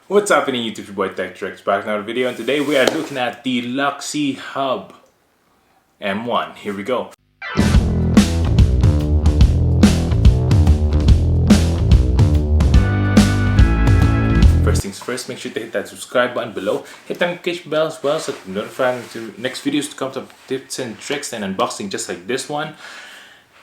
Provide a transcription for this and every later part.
What's happening YouTube, your boy Tech TRX back in another video, and today we are looking at the Laxihub M1. Here we go. First things first, make sure to hit that subscribe button below, hit the notification bell as well so to notify to next videos to come to tips and tricks and unboxing just like this one.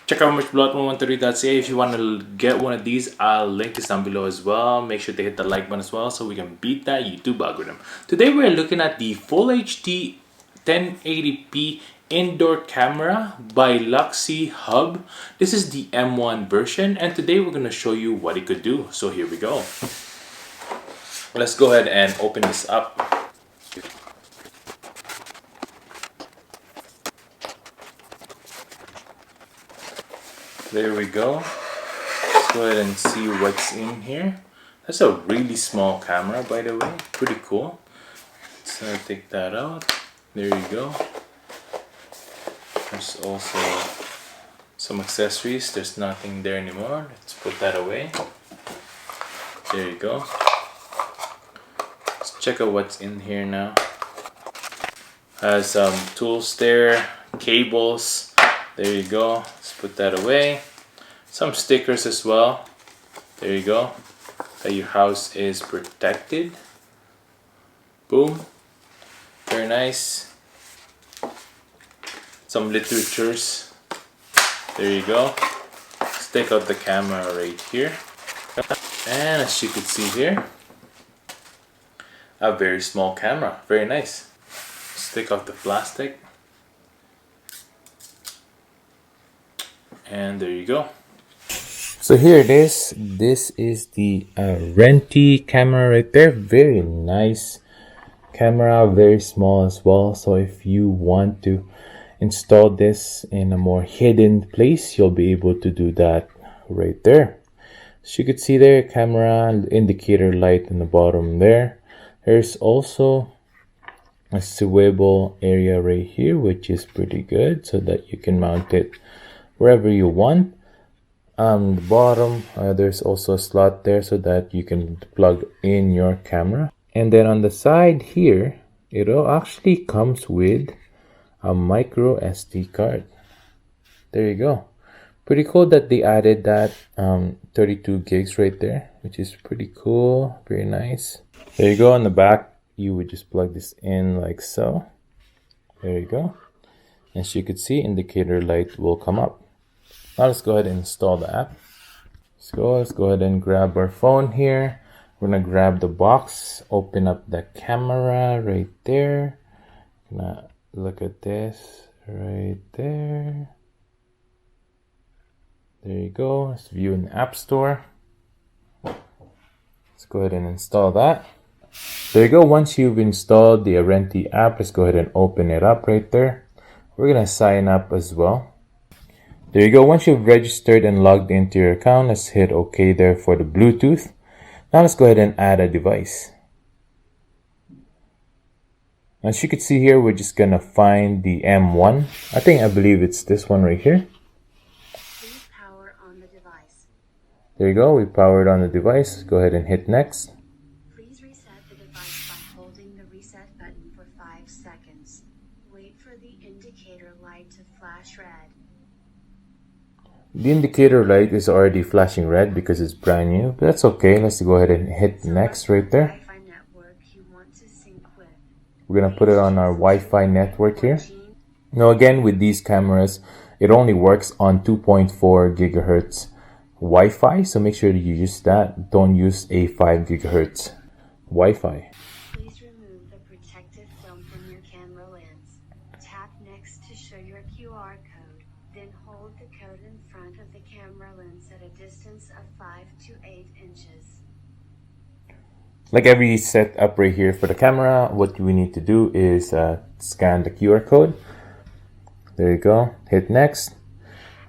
Check out fibcedmonton.ca if you want to get one of these. I'll link this down below as well. Make sure to hit the like button as well so we can beat that YouTube algorithm. Today we're looking at the Full HD 1080p indoor camera by Laxihub. This is the M1 version, and today we're going to show you what it could do. So here we go. Let's go ahead and open this up. There we go. Let's go ahead and see what's in here. That's a really small camera, by the way. Pretty cool. So take that out. There you go. There's also some accessories. There's nothing there anymore. Let's put that away. There you go. Let's check out what's in here now. Has some tools there, cables. There you go. Let's put that away. Some stickers as well. There you go. That your house is protected. Boom. Very nice. Some literatures. There you go. Let's take out the camera right here. And as you can see here, a very small camera. Very nice. Let's take off the plastic. And there you go. So here it is. This is the Renty camera right there. Very nice camera, very small as well. So if you want to install this in a more hidden place, you'll be able to do that right there. So you could see there, camera indicator light in the bottom there. There's also a swivel area right here, which is pretty good so that you can mount it wherever you want. On the bottom, there's also a slot there so that you can plug in your camera. And then on the side here, it actually comes with a micro SD card. There you go. Pretty cool that they added that 32 gigs right there, which is pretty cool. Very nice. There you go. On the back, you would just plug this in like so. There you go. As you can see, indicator light will come up. Now let's go ahead and install the app. Let's go ahead and grab our phone here. We're gonna grab the box, open up the camera right there. Gonna look at this right there. There you go. Let's view in the App Store. Let's go ahead and install that. There you go. Once you've installed the Renty app, let's go ahead and open it up right there. We're gonna sign up as well. There you go. Once you've registered and logged into your account, let's hit OK there for the Bluetooth. Now let's go ahead and add a device. As you can see here, we're just gonna find the M1. I believe it's this one right here. Please power on the device. There you go. We powered on the device. Go ahead and hit next. Please reset the device by holding the reset button for 5 seconds. Wait for the indicator light to flash red. The indicator light is already flashing red because it's brand new, but that's okay. Let's go ahead and hit next right there. Wi-Fi network you want to sync with. We're gonna put it on our Wi-Fi network here. Now again, with these cameras, it only works on 2.4 gigahertz Wi-Fi, so make sure that you use that. Don't use a 5 gigahertz Wi-Fi. Please remove the protective film from your camera lens. Tap next to show your QR code. Then hold the code in front of the camera lens at a distance of 5 to 8 inches. Like every setup right here for the camera, what we need to do is scan the QR code. There you go. Hit next.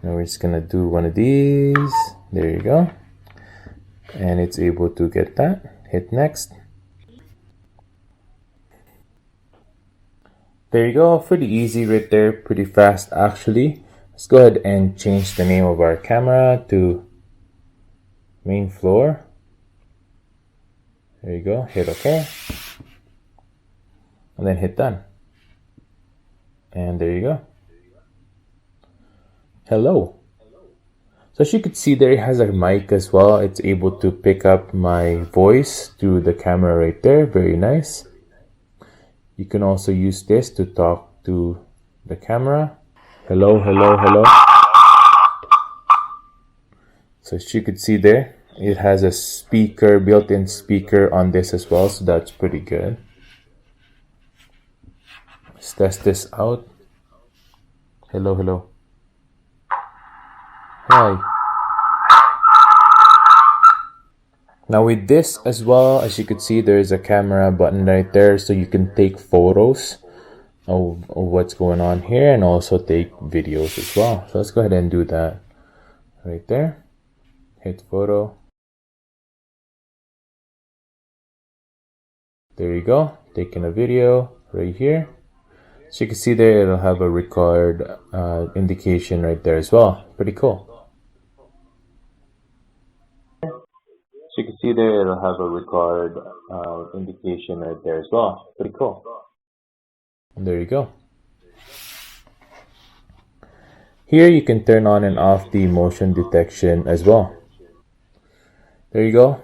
Now we're just gonna do one of these. There you go. And it's able to get that. Hit next. There you go. Pretty easy right there. Pretty fast actually. Let's go ahead and change the name of our camera to main floor. There you go. Hit OK. And then hit done. And there you go. Hello. So as you could see there, it has a mic as well. It's able to pick up my voice through the camera right there. Very nice. You can also use this to talk to the camera. Hello, hello, hello. So as you could see there, it has a speaker, built-in speaker on this as well. So that's pretty good. Let's test this out. Hello, hello. Hi. Now with this as well, as you could see, there is a camera button right there, so you can take photos of what's going on here and also take videos as well. So let's go ahead and do that right there. Hit photo. There you go, taking a video right here. So you can see there, it'll have a record indication right there as well. Pretty cool. So you can see there, it'll have a record indication right there as well. Pretty cool. And there you go. Here you can turn on and off the motion detection as well. There you go.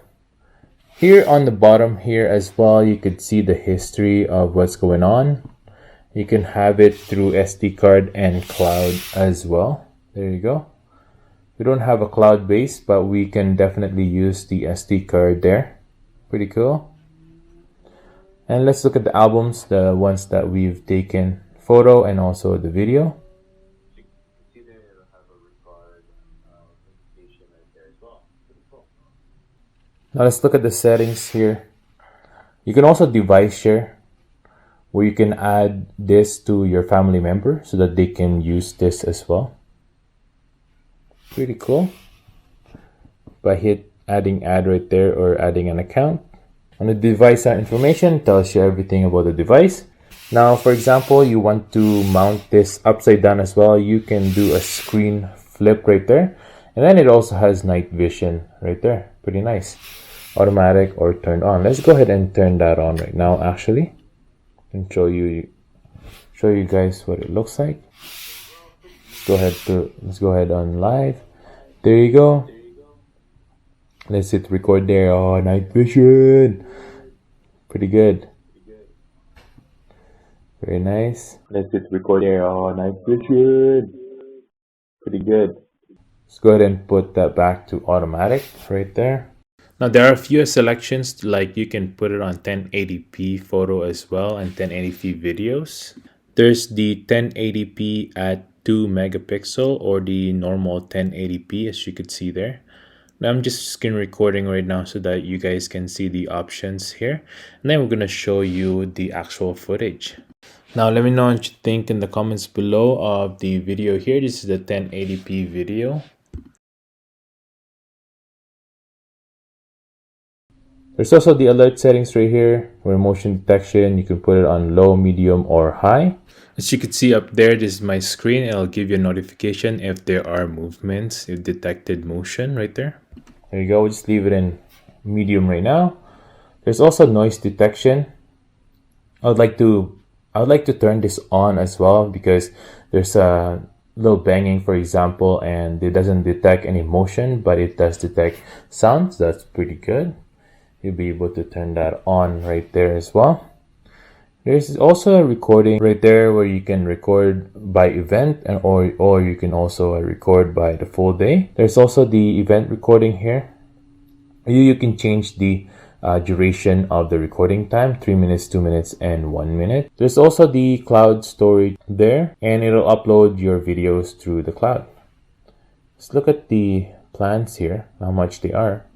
Here on the bottom here as well, you could see the history of what's going on. You can have it through SD card and cloud as well. There you go. We don't have a cloud base, but we can definitely use the SD card there. Pretty cool. And let's look at the albums, the ones that we've taken photo and also the video. Now let's look at the settings here. You can also device share, where you can add this to your family member so that they can use this as well. Pretty cool. By hit adding ad right there or adding an account. On the device information, it tells you everything about the device. Now, for example, you want to mount this upside down as well. You can do a screen flip right there. And then it also has night vision right there. Pretty nice. Automatic or turned on. Let's go ahead and turn that on right now actually. And show you guys what it looks like. Let's go ahead on live. There you go. Let's hit record there. Oh, night vision. Pretty good. Very nice. Let's hit record there. Oh, night vision. Pretty good. Let's go ahead and put that back to automatic right there. Now there are a few selections, like you can put it on 1080p photo as well and 1080p videos. There's the 1080p at 2 megapixel or the normal 1080p, as you could see there. Now I'm just screen recording right now so that you guys can see the options here. And then we're going to show you the actual footage. Now let me know what you think in the comments below of the video here. This is the 1080p video. There's also the alert settings right here, where motion detection, you can put it on low, medium, or high. As you can see up there, this is my screen. It'll give you a notification if there are movements, if detected motion right there. There you go. We'll just leave it in medium right now. There's also noise detection. I would like to turn this on as well, because there's a little banging, for example, and it doesn't detect any motion, but it does detect sounds. That's pretty good. You'll be able to turn that on right there as well. There's also a recording right there where you can record by event, or you can also record by the full day. There's also the event recording here. You can change the duration of the recording time, 3 minutes, 2 minutes, and 1 minute. There's also the cloud storage there, and it'll upload your videos through the cloud. Let's look at the plans here, how much they are.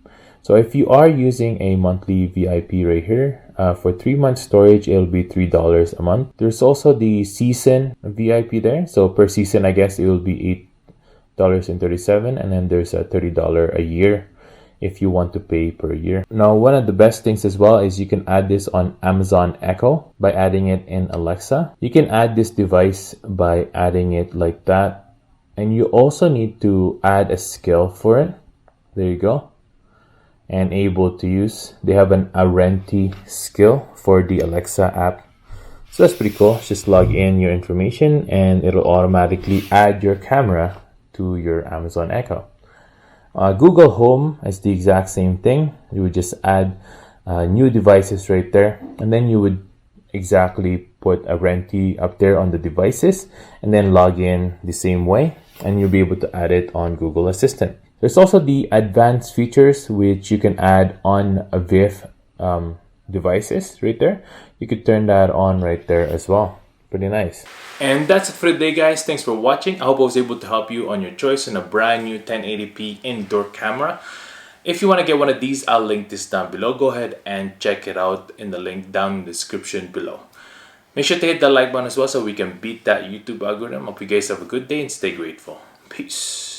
So if you are using a monthly VIP right here, for 3 months storage, it'll be $3 a month. There's also the season VIP there. So per season, I guess it will be $8.37. And then there's a $30 a year if you want to pay per year. Now, one of the best things as well is you can add this on Amazon Echo by adding it in Alexa. You can add this device by adding it like that. And you also need to add a skill for it. There you go. and able to use. They have a Renti skill for the Alexa app. So that's pretty cool. Just log in your information and it'll automatically add your camera to your Amazon Echo. Google Home is the exact same thing. You would just add new devices right there, and then you would exactly put a Renti up there on the devices and then log in the same way, and you'll be able to add it on Google Assistant. There's also the advanced features which you can add on a VIF devices right there. You could turn that on right there as well. Pretty nice. And that's it for today, guys. Thanks for watching. I hope I was able to help you on your choice in a brand new 1080p indoor camera. If you want to get one of these, I'll link this down below. Go ahead and check it out in the link down in the description below. Make sure to hit the like button as well so we can beat that YouTube algorithm. Hope you guys have a good day and stay grateful. Peace.